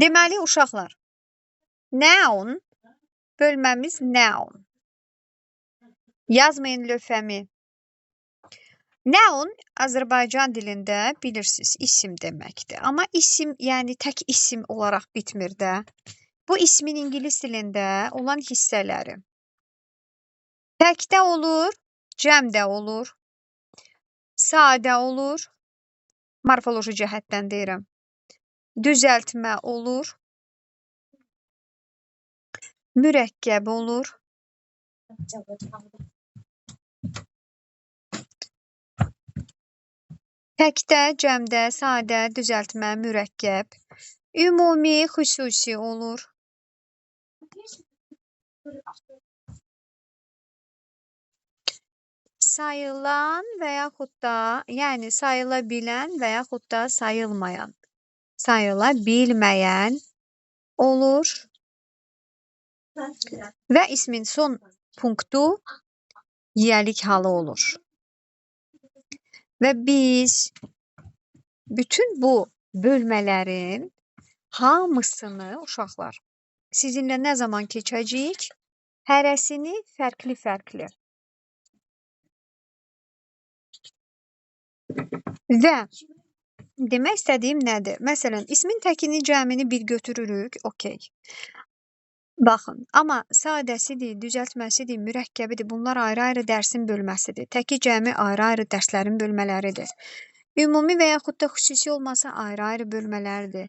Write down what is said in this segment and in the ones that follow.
Deməli, uşaqlar, noun bölməmiz noun. Yazmayın lövhəmi. Noun Azərbaycan dilində bilirsiniz, isim deməkdir. Amma isim, yəni tək isim olaraq bitmir də. Bu ismin ingilis dilində olan hissələri. Təkdə olur, cəmdə olur, sadə olur, morfoloji cəhətdən deyirəm. Düzəltmə olur, mürəkkəb olur, təkdə, cəmdə, sadə, düzəltmə, mürəkkəb, ümumi, xüsusi olur. Sayılan və yaxud da, yəni sayıla bilən və yaxud da sayılmayan, sayıla bilməyən olur. Və ismin son punktu yiyəlik halı olur. Və biz bütün bu bölmələrin hamısını uşaqlar sizinlə nə zaman keçəcəyik? Hərəsini fərqli-fərqli. Və demək istədiyim nədir? Məsələn, ismin təkini, cəmini bir götürürük, okey. Baxın, amma sadəsidir, düzəltməsidir, mürəkkəbidir, bunlar ayrı-ayrı dərsin bölməsidir. Təki cəmi ayrı-ayrı dərslərin bölmələridir. Ümumi və yaxud da xüsusi olmasa ayrı-ayrı bölmələrdir.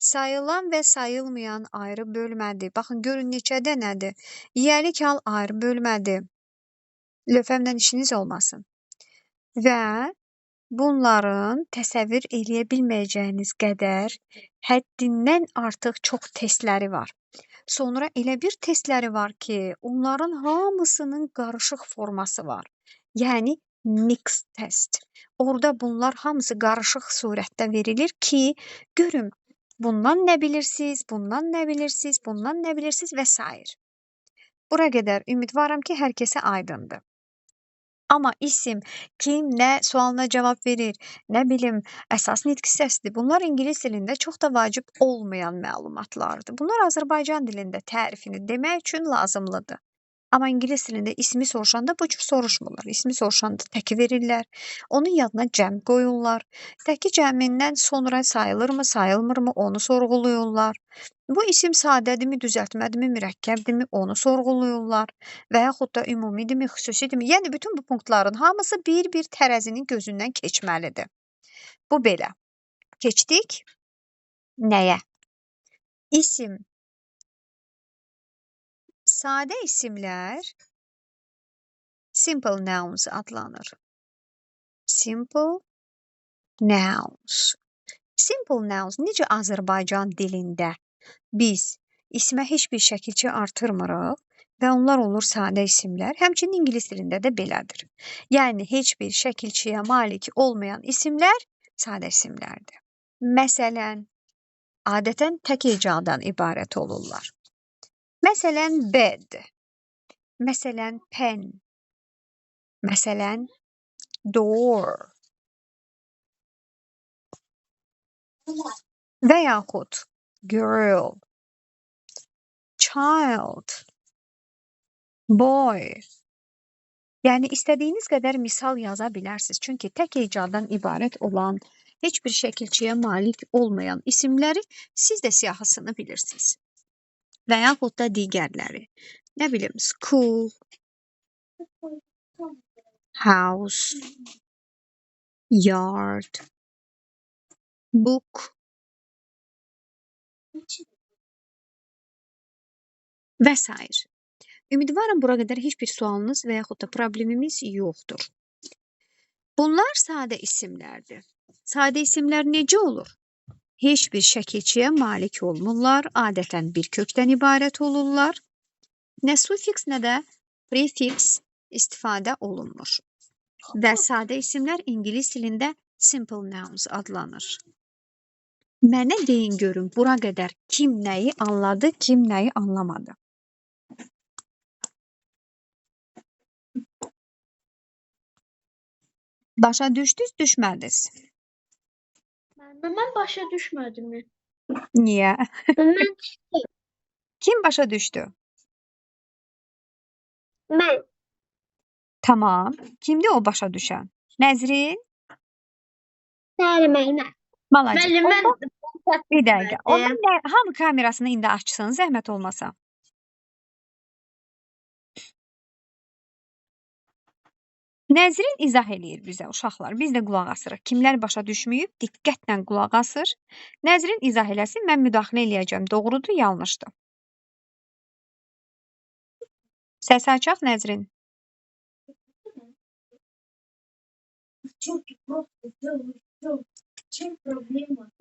Sayılan və sayılmayan ayrı bölmədir. Baxın, görün neçə dənədir. Yiyəlik hal ayrı bölmədir. Lövhəmlə işiniz olmasın. Və bunların təsəvvür eləyə bilməyəcəyiniz qədər həddindən artıq çox testləri var. Sonra elə bir testləri var ki, onların hamısının qarışıq forması var. Yəni, mix test. Orada bunlar hamısı qarışıq surətdə verilir ki, görün, bundan nə bilirsiniz, bundan nə bilirsiniz, bundan nə bilirsiniz və s. Bura qədər ümidvaram ki, hər kəsə aydındır. Amma isim, kim, nə sualına cavab verir, nə bilim, əsas nitq hissəsidir. Bunlar ingilis dilində çox da vacib olmayan məlumatlardır. Bunlar Azərbaycan dilində tərifini demək üçün lazımlıdır. Amma ingilis dilində ismi soruşanda bu cür soruşmurlar. İsmi soruşanda təki verirlər, onun yadına cəm qoyurlar. Təki cəmindən sonra sayılırmı, sayılmırmı, onu sorğuluyurlar. Bu isim sadədirmi, düzəltmədirmi, mürəkkəbdirmi, onu sorğuluyurlar. Və yaxud da ümumidirmi, xüsusidirmi? Yəni, bütün bu punktların hamısı bir-bir tərəzinin gözündən keçməlidir. Bu belə. Keçdik nəyə? İsim. Sadə isimlər simple nouns adlanır. Simple nouns. Simple nouns necə Azərbaycan dilində biz ismə heç bir şəkilçi artırmırıq və onlar olur sadə isimlər. Həmçinin ingilis dilində də belədir. Yəni, heç bir şəkilçiyə malik olmayan isimlər sadə isimlərdir. Məsələn, adətən tək hecadan ibarət olurlar. Məsələn, bed. Məsələn, pen. Məsələn, door. Və yaxud girl, child, boy. Yəni, istədiyiniz qədər misal yaza bilərsiniz. Çünki tək hecadan ibarət olan, heç bir şəkilçiyə malik olmayan isimləri siz də siyahısını bilirsiniz. Və yaxud da digərləri. Nə bilim, school, house, yard, book və s. Ümidvaram bura qədər heç bir sualınız və yaxud da problemimiz yoxdur. Bunlar sadə isimlərdir. Sadə isimlər necə olur? Heç bir şəkilçiyə malik olmurlar, adətən bir kökdən ibarət olurlar. Nə sufiks, nə də prefiks istifadə olunmur. Və sadə isimlər ingilis dilində simple nouns adlanır. Mənə deyin görün, bura qədər kim nəyi anladı, kim nəyi anlamadı? Başa düşdünüz, düşmədiniz? Mən başa düşmədim. Niyə? Mən Kim başa düşdü? mən Tamam. Kimdir o başa düşən? Nəzrin? müəllimə. Malacıq. Müəllim mən Bir dəqiqə. Onda düşmədim. hamı kamerasını indi açsın, zəhmət olmasa. Nəzrin izah eləyir bizə uşaqlar. Biz də qulaq asırıq. Kimlər başa düşməyib, diqqətlə qulaq asır. Nəzrin izah eləsin, mən müdaxilə eləyəcəm. Doğrudur, yanlışdır. Səsi açaq Nəzrin.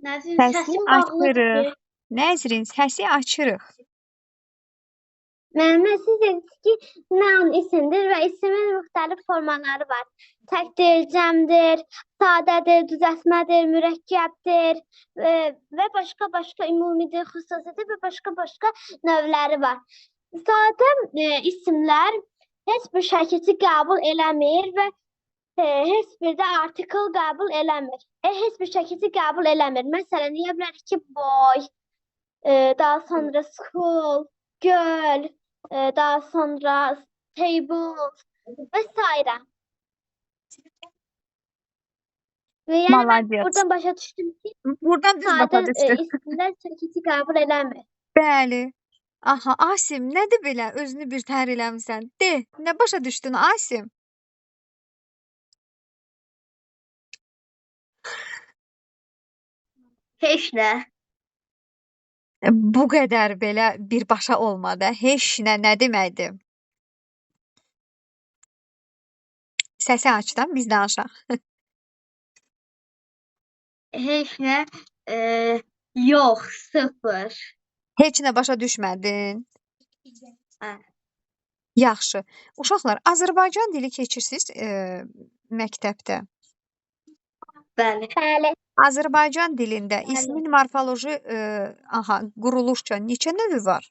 Nəzrin Səsi səsim bağlıdır. açırıq. Nəzrin, səsi açırıq. Müəllimə siz dediniz ki, noun isimdir və ismin müxtəlif formaları var. Təkdir, cəmdir, sadədir, düzəltmədir, mürəkkəbdir və başqa ümumidir, xüsusidir və başqa növləri var. Sadə isimlər heç bir şəkilçi qəbul eləmir və heç bir də artikl qəbul eləmir. Heç bir şəkilçi qəbul eləmir. Məsələn, deyə bilərik ki, boy, daha sonra school, göl, daha sonra table və s. Və yəni mən Malacıq. buradan başa düşdüm ki, Buradan düz başa sadə düşdü. isimlər şəkilçi qəbul eləmir. Bəli. Aha, Asim, nədir belə? Özünü bir təhər eləmisən. De, nə başa düşdün Asim? Heç nə. Bu qədər belə birbaşa olmadı. Heç nə deməkdir? Səsi açdan biz danışaq. Heç nə. Yox, sıfır. Heç nə başa düşmədin? Hə. Yaxşı. Uşaqlar, Azərbaycan dili keçirsiniz məktəbdə. Bəli. Bəli. Azərbaycan dilində ismin morfoloji quruluşca neçə növü var?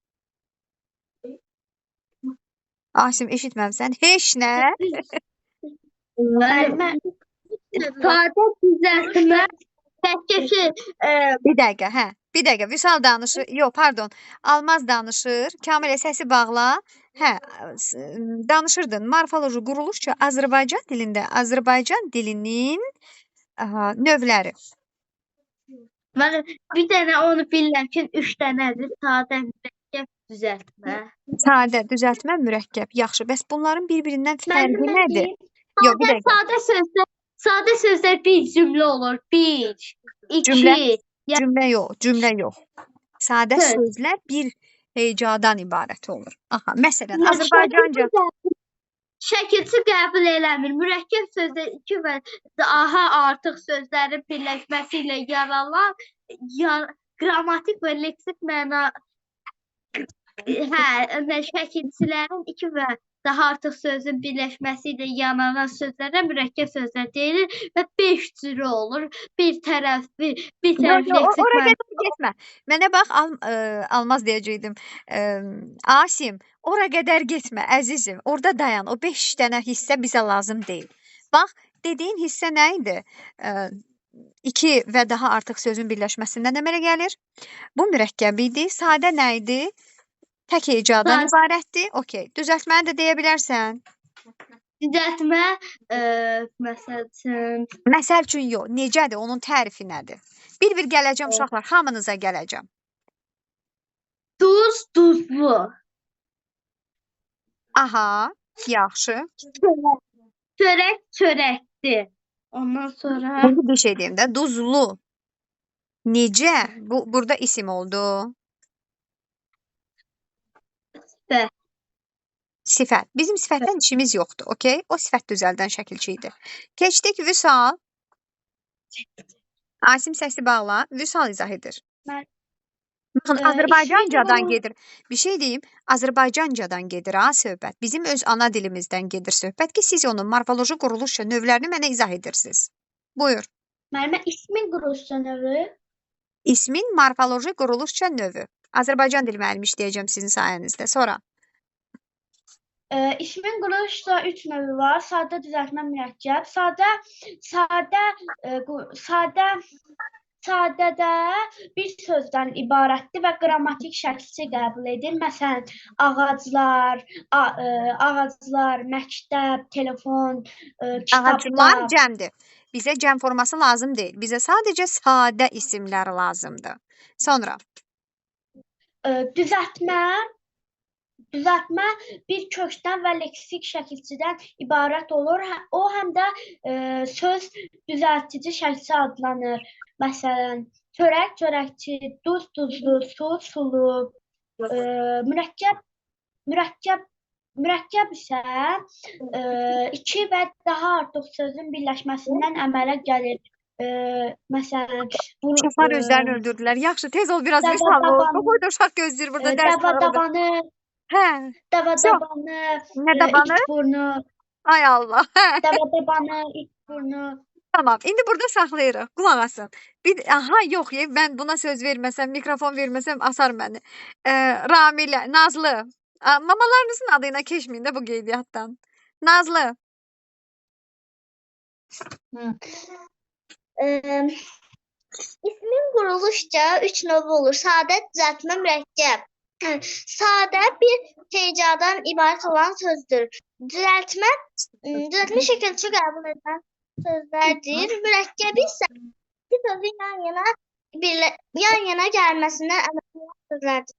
Asim, eşitməmsən? Heç nə. Müəllimə sadə düzəltmə təkcə Bir dəqiqə, hə. Bir dəqiqə. Vüsal danışır. Yox, pardon. Almaz danışır. Kamilə səsi bağla. Hə, danışırdın. Morfoloji quruluşca Azərbaycan dilində Azərbaycan dilinin növləri. Mən bir dənə onu bilirəm ki, 3 dənədir. Sadə, mürəkkəb, düzəltmə. Sadə, düzəltmə, mürəkkəb. Yaxşı. Bəs bunların bir-birindən fərqi nədir? Yox, bir dəqiqə. Sadə sözlər bir cümlə olur. 1, 2. Cümlə yox. Sadə sözlər bir hecadan ibarət olur. Aha, məsələn, Azərbaycanca Şəkilçi qəbul eləmir. Mürəkkəb sözlər 2 və daha artıq sözlərin birləşməsi ilə yaranan qrammatik və leksik məna şəkilçilərin 2 və daha artıq sözün birləşməsi ilə yaranan sözlərə mürəkkəb sözlər deyilir və 5 cürü olur. Bir tərəf leksik ora qədər getmə. Mənə bax, Almaz deyəcəkdim. Asim, ora qədər getmə, əzizim. Orada dayan. O 5 dənə hissə bizə lazım deyil. Bax, dediyin hissə nə idi? 2 və daha artıq sözün birləşməsindən əmələ gəlir. Bu mürəkkəb idi. Sadə nə idi? Tək hecadan ibarətdir. Okey. Düzəltməni də deyə bilərsən. Düzəltmə, Məsəl üçün yox. Necədir? Onun tərifi nədir? Bir-bir gələcəm uşaqlar. Hamınıza gələcəm. Duz, duzlu. Aha. Yaxşı. Çörək, çörəkdir. Ondan sonra... Bunu bir şey deyim də. Duzlu. Necə? Burada isim oldu. Sifət. Sifət. Bizim sifətdən işimiz yoxdur. Okey? O sifət düzəldən şəkilçi idi. Keçdik Vüsal. Asim səsi bağla. Vüsal izah edir. Baxın, Azərbaycancadan gedir. Bir şey deyim, Azərbaycancadan gedir ha söhbət. Bizim öz ana dilimizdən gedir söhbət ki, siz onun morfoloji quruluşca növlərini mənə izah edirsiniz. Buyur. Müəllimə, ismin quruluşca növü? İsmin morfoloji quruluşca növü. Azərbaycan dili müəllimi işləyəcəm sizin sayənizdə. Sonra. İsmin quruluşca 3 növü var. Sadə, düzəltmə, mürəkkəb. sadədə bir sözdən ibarətdir və qrammatik şəkli qəbul edir. Məsələn, ağaclar, ağaclar, məktəb, telefon, Ağaclar kitablar. cəmdir. Bizə cəm forması lazım deyil. Bizə sadəcə sadə isimlər lazımdır. Sonra Düzəltmə bir kökdən və leksik şəkilçidən ibarət olur. O həm də söz düzəltici şəkli adlanır. Məsələn, çörək, çörəkçi, duz, duzlu, su, sulu, mürəkkəb isə iki və daha artıq sözün birləşməsindən əmələ gəlir. Məsələn, uşaqlar özlərini öldürdülər. Yaxşı, tez ol, biraz misal ol. Qoy da uşaq gözləyir burada dərs çağırılır. Dava-dabanı, Hə, dava-dabanı, nə dabanı? it burnu, Ay Allah. Hə. dava-dabanı, it burnu. Tamam, indi burada saxlayırıq. Qulaq asın. Aha, yox, mən buna söz verməsəm, mikrofon verməsəm asar məni. Ramilə, Nazlı. Mamalarınızın adıyla keçməyin də bu qeydiyyatdan. Nazlı. İsmin quruluşca 3 növ olur. Sadə, düzəltmə, mürəkkəb. Sadə bir hecadan ibarət olan sözdür. Düzəltmə şəkilçi qəbul edən sözlərdir. Mürəkkəb isə iki sözün yan yana gəlməsindən əmələ olan sözlərdir.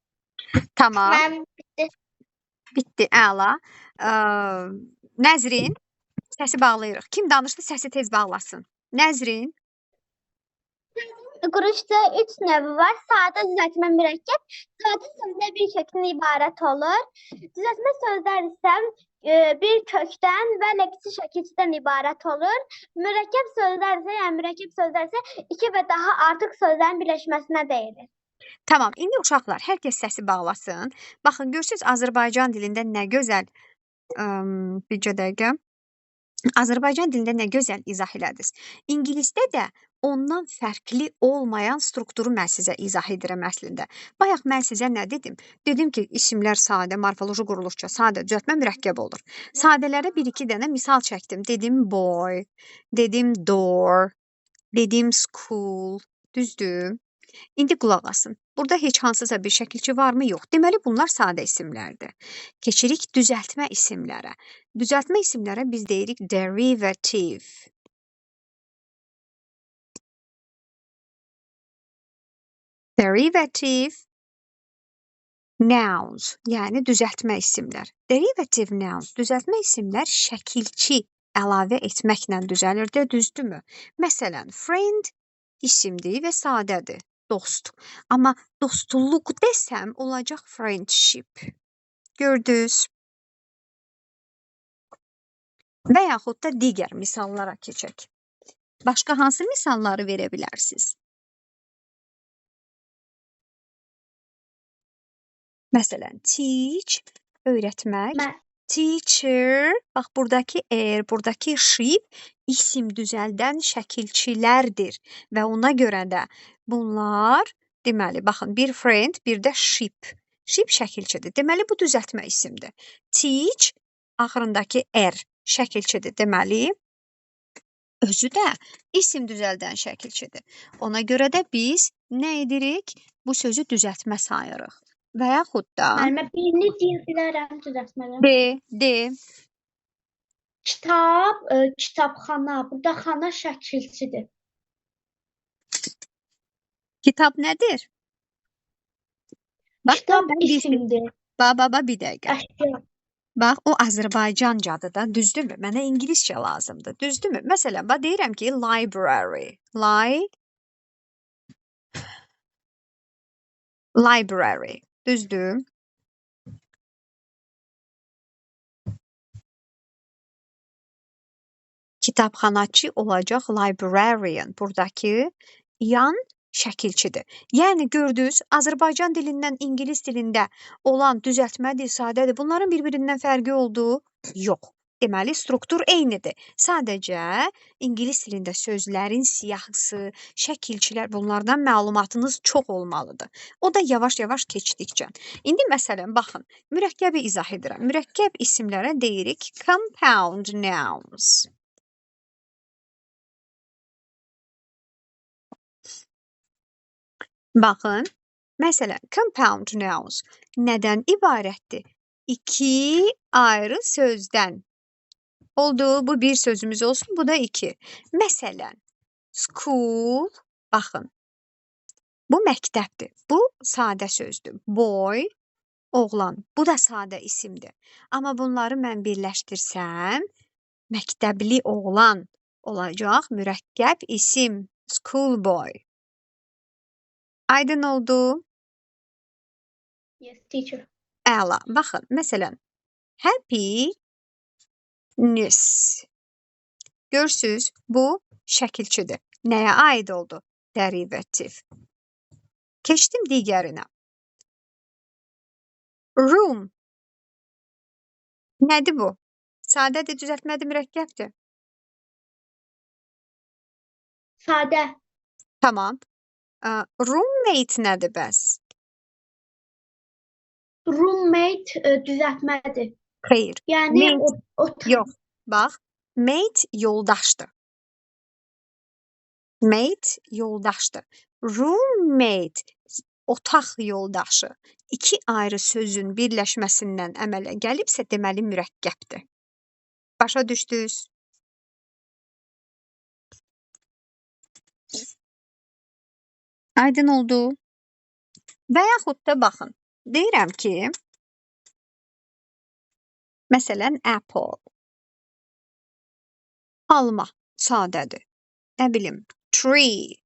Tamam. Bitdi, əla. Nəzrin, səsi bağlayırıq. Kim danışdı, səsi tez bağlasın. Nəzrin. Quruluşda 3 növü var. Sadə, düzəltmə, mürəkkəb. Sadə sözlər bir kökdən ibarət olur. Düzəltmə sözlər isə bir kökdən və leksik şəkilçidən ibarət olur. Mürəkkəb sözlər isə iki və daha artıq sözlərin birləşməsinə deyilir. Tamam, indi uşaqlar, hər kəs səsi bağlasın. Baxın, görürsünüz Azərbaycan dilində nə gözəl, bircə dəqiqə. Azərbaycan dilində nə gözəl izah elədiniz. İngilisdə də ondan fərqli olmayan strukturu mən sizə izah edirəm əslində. Bayaq mən sizə nə dedim? Dedim ki, isimlər sadə, morfoloji quruluşca sadə, düzəltmə mürəkkəb olur. Sadələrə bir-iki dənə misal çəkdim. Dedim boy, dedim door, dedim school, düzdür? İndi qulaq asın. Burada heç hansısa bir şəkilçi varmı? Yox. Deməli, bunlar sadə isimlərdir. Keçirik düzəltmə isimlərə. Düzəltmə isimlərə biz deyirik derivative. Derivative nouns, yəni düzəltmə isimlər. Derivative nouns, düzəltmə isimlər şəkilçi əlavə etməklə düzəlir də, düzdürmü? Məsələn, friend isimdir və sadədir. Dost. Amma dostluq desəm olacaq friendship. Gördünüz? Və yaxud da digər misallara keçək. Başqa hansı misalları verə bilərsiniz? Məsələn, teach, öyrətmək. Teacher, bax buradakı buradakı ship isim düzəldən şəkilçilərdir və ona görə də bunlar, deməli, baxın, bir friend, bir də ship. Ship şəkilçidir. Deməli, bu düzəltmə isimdir. Teach, axırındakı şəkilçidir. Deməli, özü də isim düzəldən şəkilçidir. Ona görə də biz nə edirik? Bu sözü düzəltmə sayırıq. Və yaxud da... Müəllimə, birini deyə bilərəm düzəltmədən. De. Kitab, kitabxana. Burada xana şəkilçidir. Kitab nədir? Kitab isimdir. Bir dəqiqə. Əşya. Bax, o Azərbaycancadır da, düzdürmü? Mənə ingiliscə lazımdır, düzdürmü? Məsələn, deyirəm ki, library. Library, düzdür? Kitabxanaçı olacaq librarian. Buradakı yan şəkilçidir. Yəni, gördünüz, Azərbaycan dilindən ingilis dilində olan düzəltmədir, sadədir. Bunların bir-birindən fərqi oldu? Yox. Deməli, struktur eynidir. Sadəcə, ingilis dilində sözlərin siyahısı, şəkilçilər, bunlardan məlumatınız çox olmalıdır. O da yavaş-yavaş keçdikcə. İndi məsələn, baxın, mürəkkəbi izah edirəm. Mürəkkəb isimlərə deyirik compound nouns. Baxın, məsələn, compound nouns nədən ibarətdir? İki ayrı sözdən. Oldu, bu bir sözümüz olsun, bu da iki. Məsələn, school, baxın, bu məktəbdir. Bu sadə sözdür. Boy, oğlan, bu da sadə isimdir. Amma bunları mən birləşdirsəm, məktəbli oğlan olacaq mürəkkəb isim. Schoolboy. Aydın oldu. Yes, teacher. Əla. Baxın, məsələn, happiness. Görürsüz, bu şəkilçidir. Nəyə aid oldu? Derivativ. Keçdim digərinə. Room. Nədir bu? Sadədir, düzəltmədir, mürəkkəbdir. Sadə. Tamam. Roommate nədir bəs? Roommate düzəltmədir. Xeyr. Yəni Mate. Yox, bax. Mate yoldaşdır. Mate yoldaşdır. Roommate otaq yoldaşı. İki ayrı sözün birləşməsindən əmələ gəlibsə, deməli mürəkkəbdir. Başa düşdünüz? Aydın oldu. Və yaxud da baxın. Deyirəm ki, məsələn, apple. Alma sadədir. Nə bilim, tree.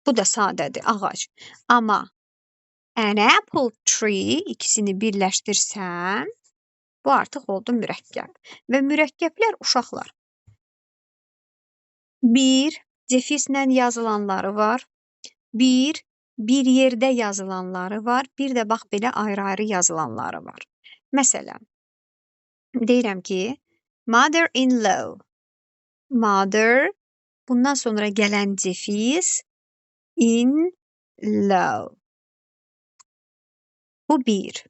Bu da sadədir, ağac. Amma an apple tree ikisini birləşdirsəm, bu artıq oldu mürəkkəb. Və mürəkkəblər uşaqlar. Bir, defislə yazılanları var. Bir yerdə yazılanları var. Bir də bax belə ayrı-ayrı yazılanları var. Məsələn, deyirəm ki, mother-in-law. Mother, bundan sonra gələn defis, in-law. Bu bir.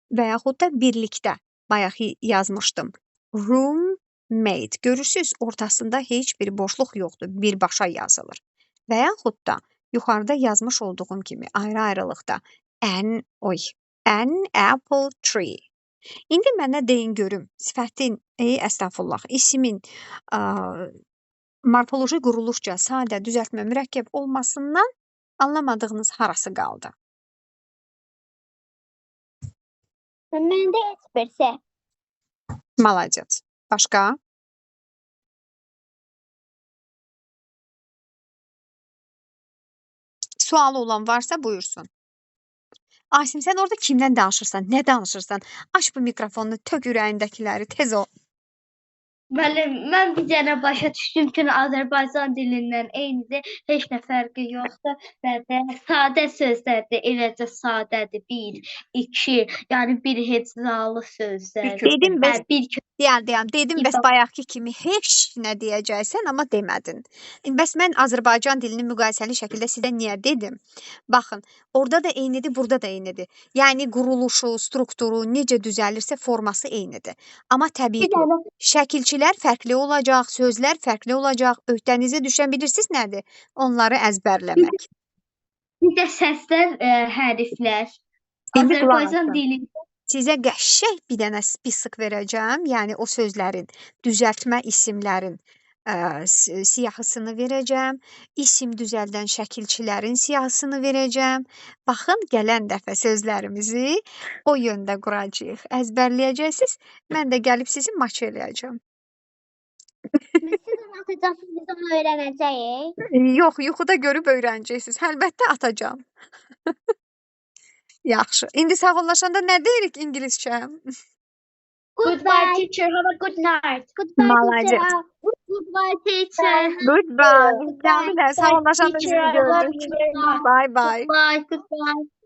Və yaxud da birlikdə. Bayaq yazmışdım. Roommate. Görürsünüz, ortasında heç bir boşluq yoxdur. Birbaşa yazılır. Və yaxud da yuxarıda yazmış olduğum kimi ayrı-ayrılıqda an apple tree. İndi mənə deyin görüm, sifətin, əstəğfurullah, ismin morfoloji quruluşca sadə, düzəltmə, mürəkkəb olmasından anlamadığınız harası qaldı? Məndə heç birisi. Malacaq. Başqa? Sualı olan varsa buyursun. Asim, sən orada kimdən danışırsan? Nə danışırsan? Aç bu mikrofonunu, tök ürəyindəkiləri, tez ol. Müəllim, mən bir dənə başa düşdüm ki, Azərbaycan dilindən eynidir, heç nə fərqi yoxdur və də sadə sözlərdir, eləcə sadədir. Bir, iki, yəni bir hecalı sözlər. Dedim bəs, bir dedim bəs bayaqki kimi heç nə deyəcəksən, amma demədin. Bəs mən Azərbaycan dilini müqayisəli şəkildə sizə niyə dedim? Baxın, orada da eynidir, burada da eynidir. Yəni quruluşu, strukturu, necə düzəlirsə forması eynidir. Amma təbii ki, şəkilçilər fərqli olacaq, sözlər fərqli olacaq. Öhdənizə düşən bilirsiniz nədir? Onları əzbərləmək. Bir də səslər, hərflər. İndi Azərbaycan dilində sizə qəşəng bir dənə spisik verəcəm. Yəni o sözlərin, düzəltmə isimlərin siyahısını verəcəm. İsim düzəldən şəkilçilərin siyahısını verəcəm. Baxın, gələn dəfə sözlərimizi o yöndə quracağıq. Əzbərləyəcəksiniz. Mən də gəlib sizi maç eləyəcəm. siz onu atacaqsınız, biz onu öyrənəcəyik. Yox, yuxuda görüb öyrənəcəksiniz. Əlbəttə atacağam. Yaxşı. İndi sağollaşanda nə deyirik ingiliscə? Goodbye, teacher. Have a good night. Goodbye, Malacaq. teacher. Goodbye, teacher. Goodbye. Camilə, sağollaşanda bizi Teacher, I love gördük. you very much. Bye bye. Goodbye, goodbye.